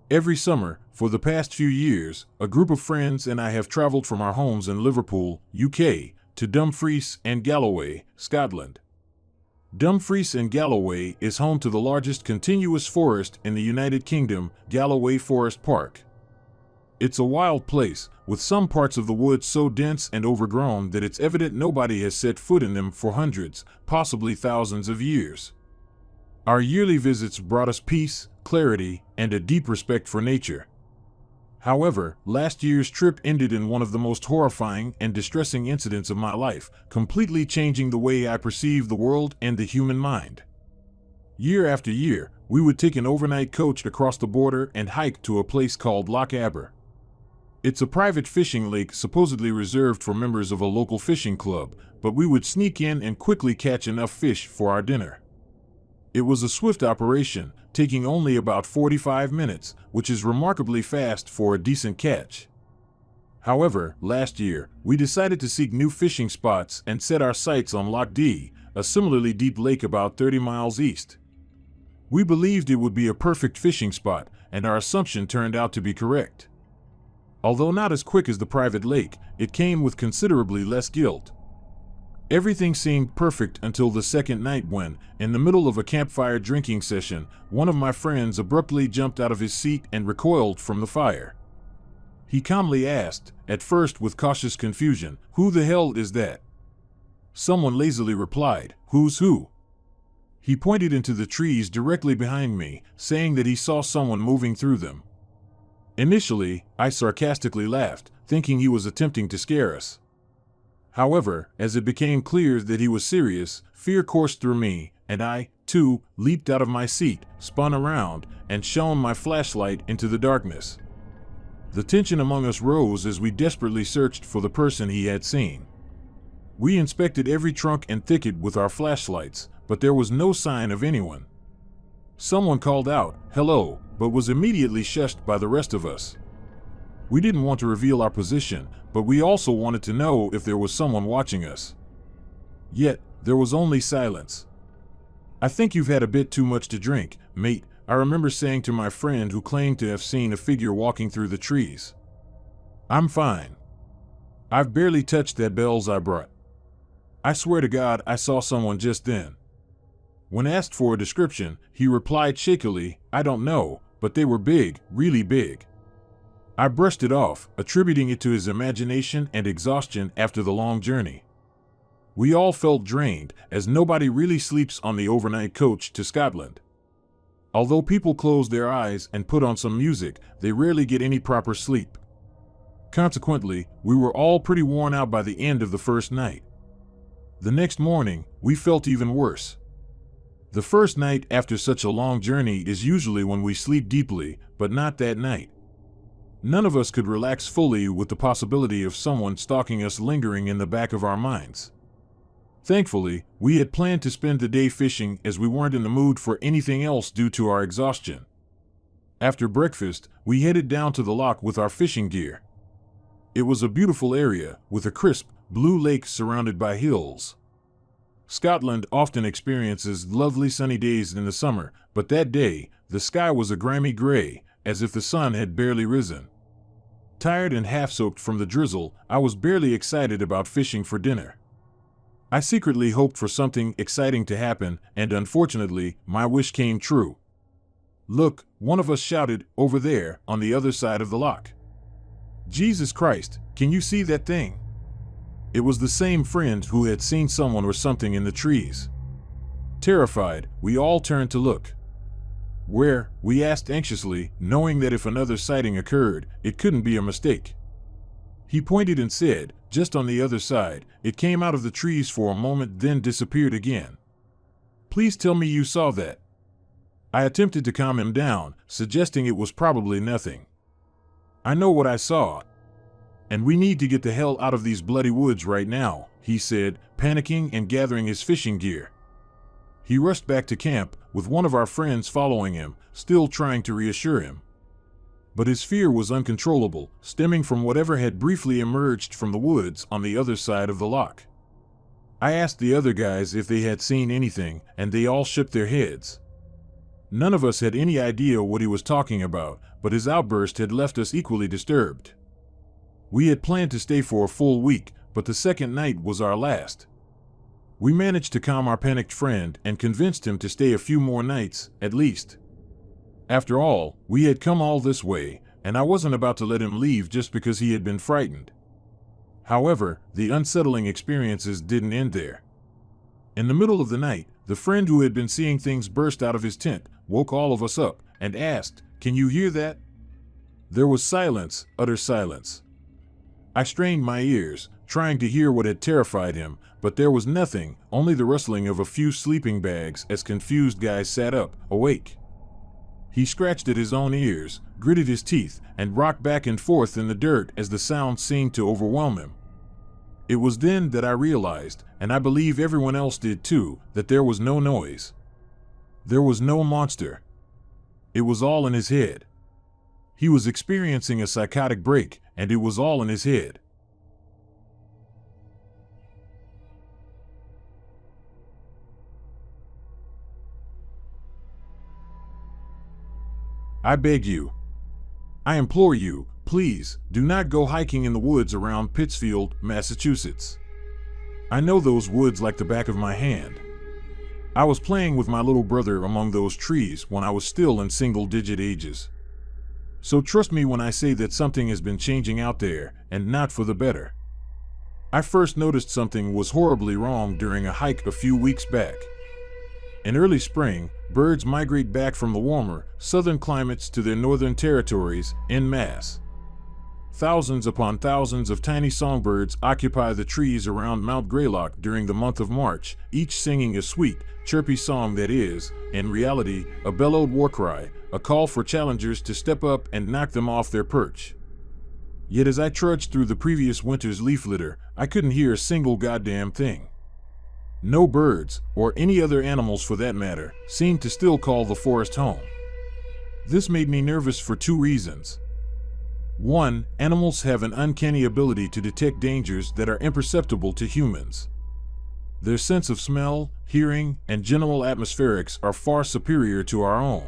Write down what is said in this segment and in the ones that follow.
Every summer, for the past few years, a group of friends and I have traveled from our homes in Liverpool, UK, to Dumfries and Galloway, Scotland. Dumfries and Galloway is home to the largest continuous forest in the United Kingdom, Galloway Forest Park. It's a wild place, with some parts of the woods so dense and overgrown that it's evident nobody has set foot in them for hundreds, possibly thousands of years. Our yearly visits brought us peace, clarity, and a deep respect for nature. However, last year's trip ended in one of the most horrifying and distressing incidents of my life, completely changing the way I perceive the world and the human mind. Year after year, we would take an overnight coach across the border and hike to a place called Loch Aber. It's a private fishing lake supposedly reserved for members of a local fishing club, but we would sneak in and quickly catch enough fish for our dinner. It was a swift operation, taking only about 45 minutes, which is remarkably fast for a decent catch. However, last year, we decided to seek new fishing spots and set our sights on Loch Dee, a similarly deep lake about 30 miles east. We believed it would be a perfect fishing spot, and our assumption turned out to be correct. Although not as quick as the private lake, it came with considerably less guilt. Everything seemed perfect until the second night when, in the middle of a campfire drinking session, one of my friends abruptly jumped out of his seat and recoiled from the fire. He calmly asked, at first with cautious confusion, "Who the hell is that?" Someone lazily replied, "Who's who?" He pointed into the trees directly behind me, saying that he saw someone moving through them. Initially, I sarcastically laughed, thinking he was attempting to scare us. However, as it became clear that he was serious, fear coursed through me, and I, too, leaped out of my seat, spun around, and shone my flashlight into the darkness. The tension among us rose as we desperately searched for the person he had seen. We inspected every trunk and thicket with our flashlights, but there was no sign of anyone. Someone called out, "Hello," but was immediately shushed by the rest of us. We didn't want to reveal our position, but we also wanted to know if there was someone watching us. Yet, there was only silence. "I think you've had a bit too much to drink, mate," I remember saying to my friend who claimed to have seen a figure walking through the trees. "I'm fine. I've barely touched that bells I brought. I swear to God I saw someone just then." When asked for a description, he replied shakily, "I don't know, but they were big, really big." I brushed it off, attributing it to his imagination and exhaustion after the long journey. We all felt drained, as nobody really sleeps on the overnight coach to Scotland. Although people close their eyes and put on some music, they rarely get any proper sleep. Consequently, we were all pretty worn out by the end of the first night. The next morning, we felt even worse. The first night after such a long journey is usually when we sleep deeply, but not that night. None of us could relax fully with the possibility of someone stalking us lingering in the back of our minds. Thankfully, we had planned to spend the day fishing as we weren't in the mood for anything else due to our exhaustion. After breakfast, we headed down to the loch with our fishing gear. It was a beautiful area, with a crisp, blue lake surrounded by hills. Scotland often experiences lovely sunny days in the summer, but that day, the sky was a grimy gray, as if the sun had barely risen. Tired and half-soaked from the drizzle, I was barely excited about fishing for dinner. I secretly hoped for something exciting to happen, and unfortunately, my wish came true. "Look," one of us shouted, "over there, on the other side of the loch. Jesus Christ, can you see that thing?" It was the same friend who had seen someone or something in the trees. Terrified, we all turned to look. "Where?" we asked anxiously, knowing that if another sighting occurred, it couldn't be a mistake. He pointed and said, "Just on the other side." It came out of the trees for a moment, then disappeared again. "Please tell me you saw that." I attempted to calm him down, suggesting it was probably nothing. "I know what I saw. And we need to get the hell out of these bloody woods right now," he said, panicking and gathering his fishing gear. He rushed back to camp, with one of our friends following him, still trying to reassure him. But his fear was uncontrollable, stemming from whatever had briefly emerged from the woods on the other side of the loch. I asked the other guys if they had seen anything, and they all shook their heads. None of us had any idea what he was talking about, but his outburst had left us equally disturbed. We had planned to stay for a full week, but the second night was our last. We managed to calm our panicked friend and convinced him to stay a few more nights, at least. After all, we had come all this way, and I wasn't about to let him leave just because he had been frightened. However, the unsettling experiences didn't end there. In the middle of the night, the friend who had been seeing things burst out of his tent, woke all of us up, and asked, "Can you hear that?" There was silence, utter silence. I strained my ears, trying to hear what had terrified him, but there was nothing, only the rustling of a few sleeping bags as confused guys sat up, awake. He scratched at his own ears, gritted his teeth, and rocked back and forth in the dirt as the sound seemed to overwhelm him. It was then that I realized, and I believe everyone else did too, that there was no noise. There was no monster. It was all in his head. He was experiencing a psychotic break, and it was all in his head. I beg you. I implore you, please, do not go hiking in the woods around Pittsfield, Massachusetts. I know those woods like the back of my hand. I was playing with my little brother among those trees when I was still in single-digit ages. So trust me when I say that something has been changing out there, and not for the better. I first noticed something was horribly wrong during a hike a few weeks back. In early spring, birds migrate back from the warmer, southern climates to their northern territories en masse. Thousands upon thousands of tiny songbirds occupy the trees around Mount Greylock during the month of March, each singing a sweet, chirpy song that is, in reality, a bellowed war cry, a call for challengers to step up and knock them off their perch. Yet as I trudged through the previous winter's leaf litter, I couldn't hear a single goddamn thing. No birds, or any other animals for that matter, seemed to still call the forest home. This made me nervous for two reasons. One, animals have an uncanny ability to detect dangers that are imperceptible to humans. Their sense of smell, hearing, and general atmospherics are far superior to our own.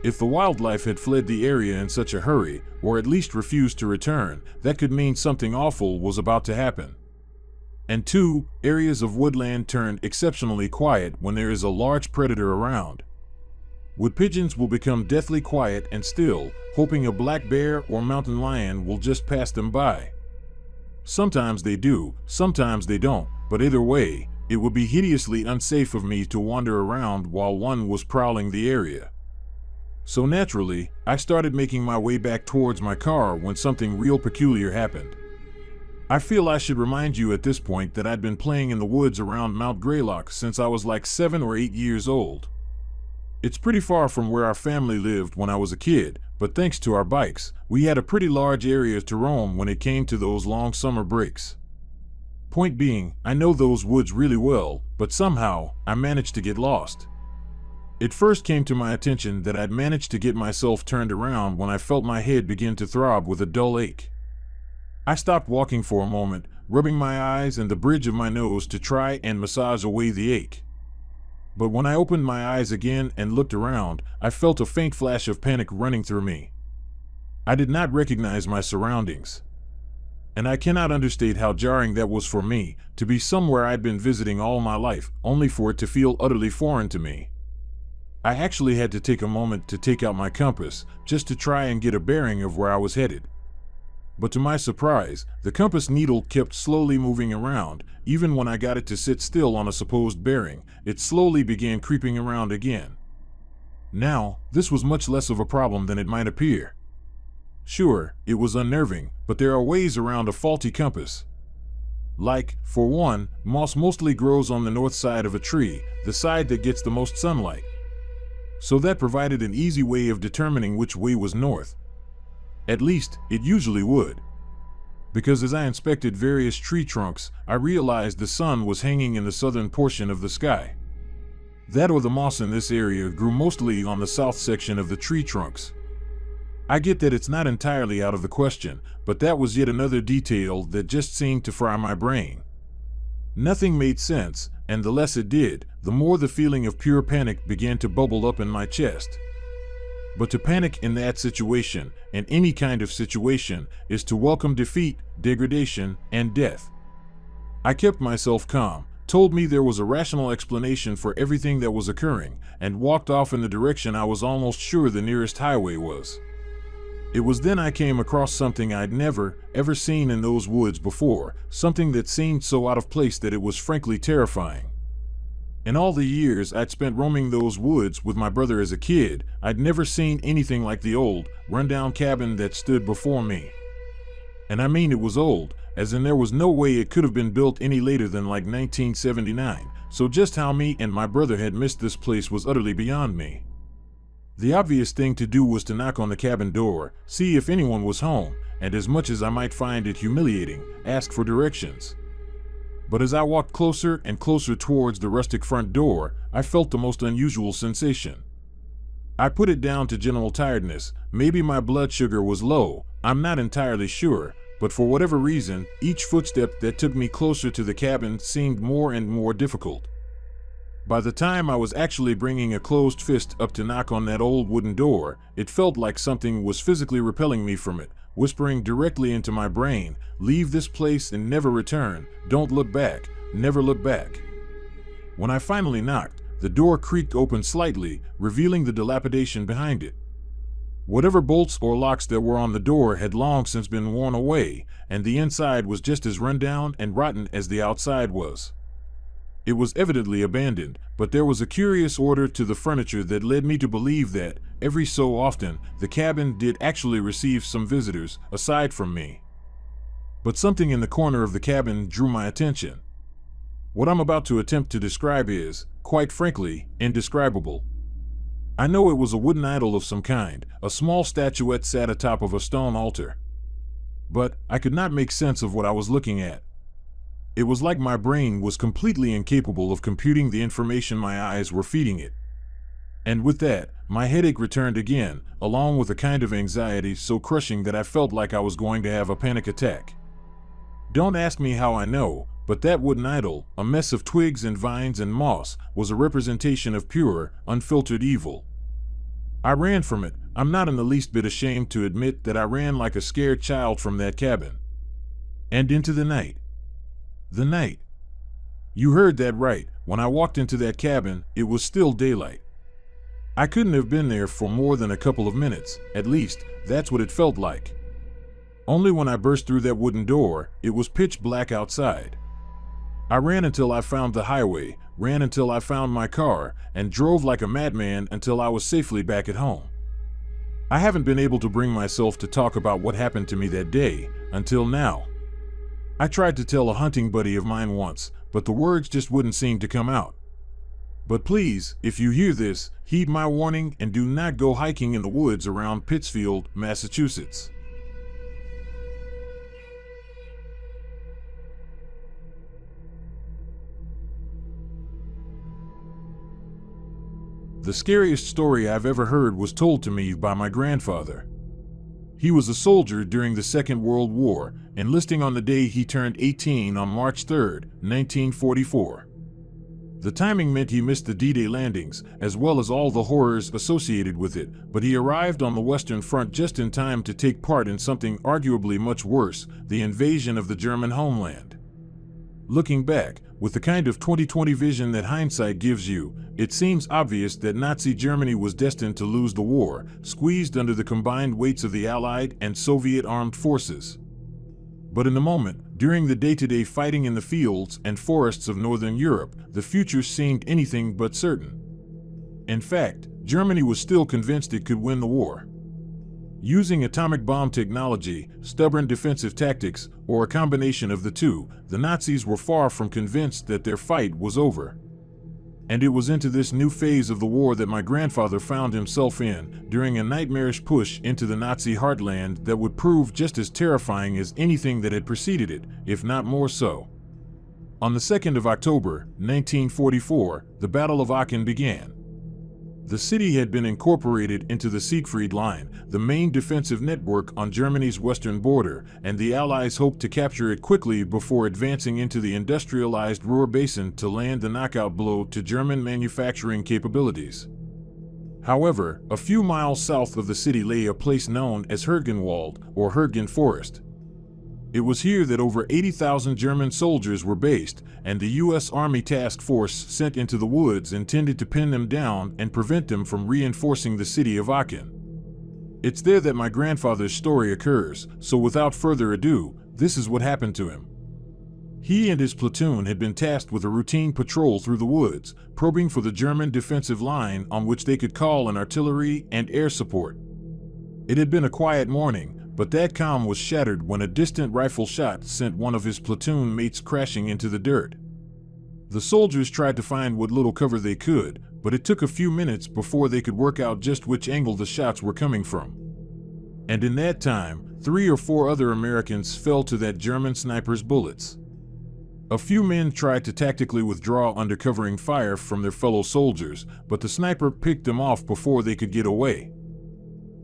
If the wildlife had fled the area in such a hurry, or at least refused to return, that could mean something awful was about to happen. And two, areas of woodland turn exceptionally quiet when there is a large predator around. Wood pigeons will become deathly quiet and still, hoping a black bear or mountain lion will just pass them by. Sometimes they do, sometimes they don't, but either way, it would be hideously unsafe of me to wander around while one was prowling the area. So naturally, I started making my way back towards my car when something real peculiar happened. I feel I should remind you at this point that I'd been playing in the woods around Mount Greylock since I was like 7 or 8 years old. It's pretty far from where our family lived when I was a kid, but thanks to our bikes, we had a pretty large area to roam when it came to those long summer breaks. Point being, I know those woods really well, but somehow, I managed to get lost. It first came to my attention that I'd managed to get myself turned around when I felt my head begin to throb with a dull ache. I stopped walking for a moment, rubbing my eyes and the bridge of my nose to try and massage away the ache. But when I opened my eyes again and looked around, I felt a faint flash of panic running through me. I did not recognize my surroundings. And I cannot understate how jarring that was for me, to be somewhere I'd been visiting all my life, only for it to feel utterly foreign to me. I actually had to take a moment to take out my compass, just to try and get a bearing of where I was headed. But to my surprise, the compass needle kept slowly moving around. Even when I got it to sit still on a supposed bearing, it slowly began creeping around again. Now, this was much less of a problem than it might appear. Sure, it was unnerving, but there are ways around a faulty compass. Like, for one, moss mostly grows on the north side of a tree, the side that gets the most sunlight. So that provided an easy way of determining which way was north. At least, it usually would. Because as I inspected various tree trunks, I realized the sun was hanging in the southern portion of the sky. That or the moss in this area grew mostly on the south section of the tree trunks. I get that it's not entirely out of the question, but that was yet another detail that just seemed to fry my brain. Nothing made sense, and the less it did, the more the feeling of pure panic began to bubble up in my chest. But to panic in that situation, and any kind of situation, is to welcome defeat, degradation, and death. I kept myself calm, told me there was a rational explanation for everything that was occurring, and walked off in the direction I was almost sure the nearest highway was. It was then I came across something I'd never, ever seen in those woods before, something that seemed so out of place that it was frankly terrifying. In all the years I'd spent roaming those woods with my brother as a kid, I'd never seen anything like the old, rundown cabin that stood before me. And I mean it was old, as in there was no way it could have been built any later than like 1979, so just how me and my brother had missed this place was utterly beyond me. The obvious thing to do was to knock on the cabin door, see if anyone was home, and as much as I might find it humiliating, ask for directions. But as I walked closer and closer towards the rustic front door, I felt the most unusual sensation. I put it down to general tiredness, maybe my blood sugar was low, I'm not entirely sure, but for whatever reason, each footstep that took me closer to the cabin seemed more and more difficult. By the time I was actually bringing a closed fist up to knock on that old wooden door, it felt like something was physically repelling me from it, whispering directly into my brain, "Leave this place and never return, don't look back, never look back." When I finally knocked, the door creaked open slightly, revealing the dilapidation behind it. Whatever bolts or locks that were on the door had long since been worn away, and the inside was just as rundown and rotten as the outside was. It was evidently abandoned, but there was a curious order to the furniture that led me to believe that, every so often, the cabin did actually receive some visitors, aside from me. But something in the corner of the cabin drew my attention. What I'm about to attempt to describe is, quite frankly, indescribable. I know it was a wooden idol of some kind, a small statuette sat atop of a stone altar. But I could not make sense of what I was looking at. It was like my brain was completely incapable of computing the information my eyes were feeding it. And with that, my headache returned again, along with a kind of anxiety so crushing that I felt like I was going to have a panic attack. Don't ask me how I know, but that wooden idol, a mess of twigs and vines and moss, was a representation of pure, unfiltered evil. I ran from it. I'm not in the least bit ashamed to admit that I ran like a scared child from that cabin. And into the night. The night. You heard that right. When I walked into that cabin, it was still daylight. I couldn't have been there for more than a couple of minutes, at least, that's what it felt like. Only when I burst through that wooden door, it was pitch black outside. I ran until I found the highway, ran until I found my car, and drove like a madman until I was safely back at home. I haven't been able to bring myself to talk about what happened to me that day, until now. I tried to tell a hunting buddy of mine once, but the words just wouldn't seem to come out. But please, if you hear this, heed my warning and do not go hiking in the woods around Pittsfield, Massachusetts. The scariest story I've ever heard was told to me by my grandfather. He was a soldier during the Second World War, enlisting on the day he turned 18 on March 3, 1944. The timing meant he missed the D-Day landings, as well as all the horrors associated with it, but he arrived on the Western Front just in time to take part in something arguably much worse, the invasion of the German homeland. Looking back, with the kind of 20/20 vision that hindsight gives you, it seems obvious that Nazi Germany was destined to lose the war, squeezed under the combined weights of the Allied and Soviet armed forces. But in the moment, during the day-to-day fighting in the fields and forests of Northern Europe, the future seemed anything but certain. In fact, Germany was still convinced it could win the war. Using atomic bomb technology, stubborn defensive tactics, or a combination of the two, the Nazis were far from convinced that their fight was over. And it was into this new phase of the war that my grandfather found himself in, during a nightmarish push into the Nazi heartland that would prove just as terrifying as anything that had preceded it, if not more so. On the 2nd of October, 1944, the Battle of Aachen began. The city had been incorporated into the Siegfried Line, the main defensive network on Germany's western border, and the Allies hoped to capture it quickly before advancing into the industrialized Ruhr Basin to land the knockout blow to German manufacturing capabilities. However, a few miles south of the city lay a place known as Hergenwald, or Hergen Forest. It was here that over 80,000 German soldiers were based, and the U.S. Army Task Force sent into the woods intended to pin them down and prevent them from reinforcing the city of Aachen. It's there that my grandfather's story occurs, so without further ado, this is what happened to him. He and his platoon had been tasked with a routine patrol through the woods, probing for the German defensive line on which they could call in artillery and air support. It had been a quiet morning, but that calm was shattered when a distant rifle shot sent one of his platoon mates crashing into the dirt. The soldiers tried to find what little cover they could, but it took a few minutes before they could work out just which angle the shots were coming from. And in that time, 3 or 4 other Americans fell to that German sniper's bullets. A few men tried to tactically withdraw under covering fire from their fellow soldiers, but the sniper picked them off before they could get away.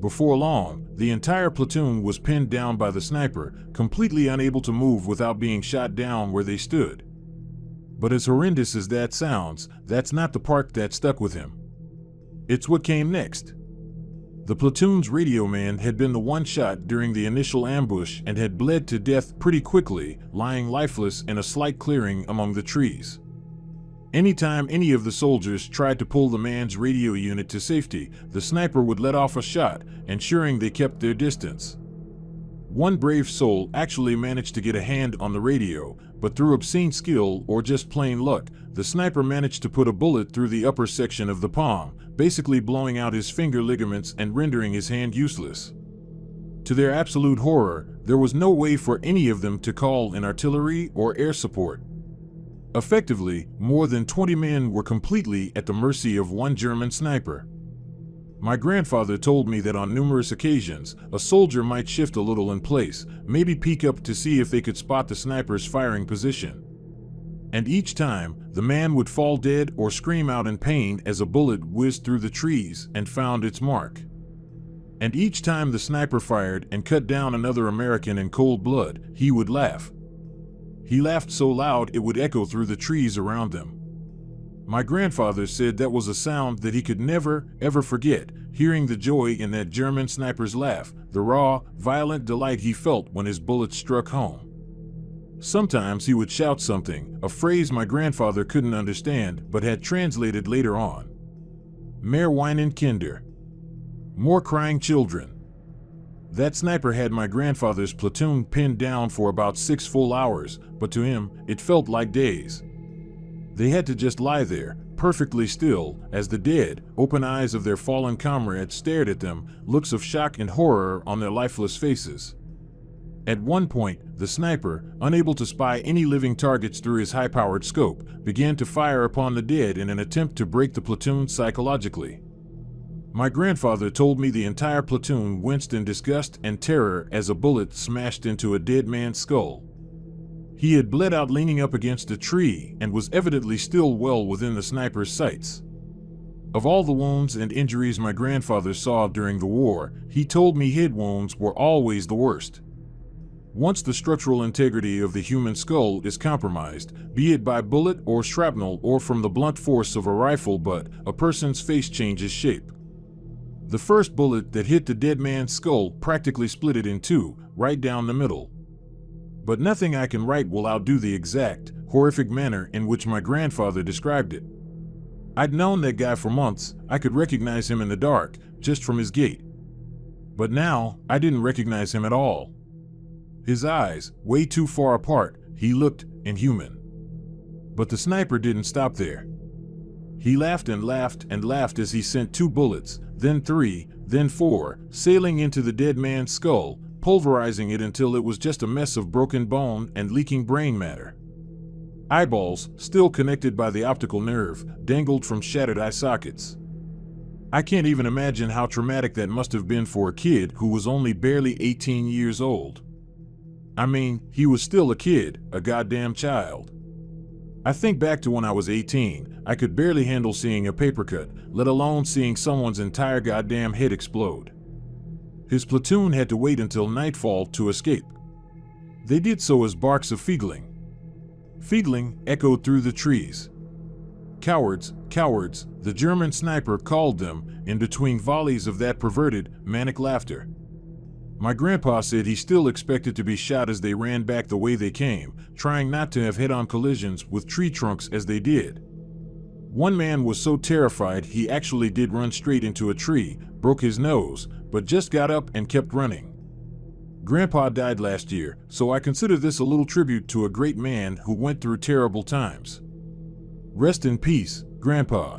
Before long, the entire platoon was pinned down by the sniper, completely unable to move without being shot down where they stood. But as horrendous as that sounds, that's not the part that stuck with him. It's what came next. The platoon's radio man had been the one shot during the initial ambush and had bled to death pretty quickly, lying lifeless in a slight clearing among the trees. Anytime any of the soldiers tried to pull the man's radio unit to safety, the sniper would let off a shot, ensuring they kept their distance. One brave soul actually managed to get a hand on the radio, but through obscene skill or just plain luck, the sniper managed to put a bullet through the upper section of the palm, basically blowing out his finger ligaments and rendering his hand useless. To their absolute horror, there was no way for any of them to call in artillery or air support. Effectively, more than 20 men were completely at the mercy of one German sniper. My grandfather told me that on numerous occasions, a soldier might shift a little in place, maybe peek up to see if they could spot the sniper's firing position. And each time, the man would fall dead or scream out in pain as a bullet whizzed through the trees and found its mark. And each time the sniper fired and cut down another American in cold blood, he would laugh. He laughed so loud it would echo through the trees around them. My grandfather said that was a sound that he could never, ever forget, hearing the joy in that German sniper's laugh, the raw, violent delight he felt when his bullets struck home. Sometimes he would shout something, a phrase my grandfather couldn't understand but had translated later on. Mehr weinen Kinder. More crying children. That sniper had my grandfather's platoon pinned down for about 6 full hours, but to him, it felt like days. They had to just lie there, perfectly still, as the dead, open eyes of their fallen comrades stared at them, looks of shock and horror on their lifeless faces. At one point, the sniper, unable to spy any living targets through his high-powered scope, began to fire upon the dead in an attempt to break the platoon psychologically. My grandfather told me the entire platoon winced in disgust and terror as a bullet smashed into a dead man's skull. He had bled out leaning up against a tree and was evidently still well within the sniper's sights. Of all the wounds and injuries my grandfather saw during the war, he told me head wounds were always the worst. Once the structural integrity of the human skull is compromised, be it by bullet or shrapnel or from the blunt force of a rifle butt, a person's face changes shape. The first bullet that hit the dead man's skull practically split it in two, right down the middle. But nothing I can write will outdo the exact, horrific manner in which my grandfather described it. I'd known that guy for months, I could recognize him in the dark, just from his gait. But now, I didn't recognize him at all. His eyes, way too far apart, he looked inhuman. But the sniper didn't stop there. He laughed and laughed and laughed as he sent 2 bullets, then 3, then 4, sailing into the dead man's skull, pulverizing it until it was just a mess of broken bone and leaking brain matter. Eyeballs, still connected by the optical nerve, dangled from shattered eye sockets. I can't even imagine how traumatic that must have been for a kid who was only barely 18 years old. I mean, he was still a kid, a goddamn child. I think back to when I was 18, I could barely handle seeing a paper cut, let alone seeing someone's entire goddamn head explode. His platoon had to wait until nightfall to escape. They did so as barks of Fiegling. Fiegling echoed through the trees. Cowards, cowards, the German sniper called them, in between volleys of that perverted, manic laughter. My grandpa said he still expected to be shot as they ran back the way they came, trying not to have head-on collisions with tree trunks as they did. One man was so terrified he actually did run straight into a tree, broke his nose, but just got up and kept running. Grandpa died last year, so I consider this a little tribute to a great man who went through terrible times. Rest in peace, Grandpa.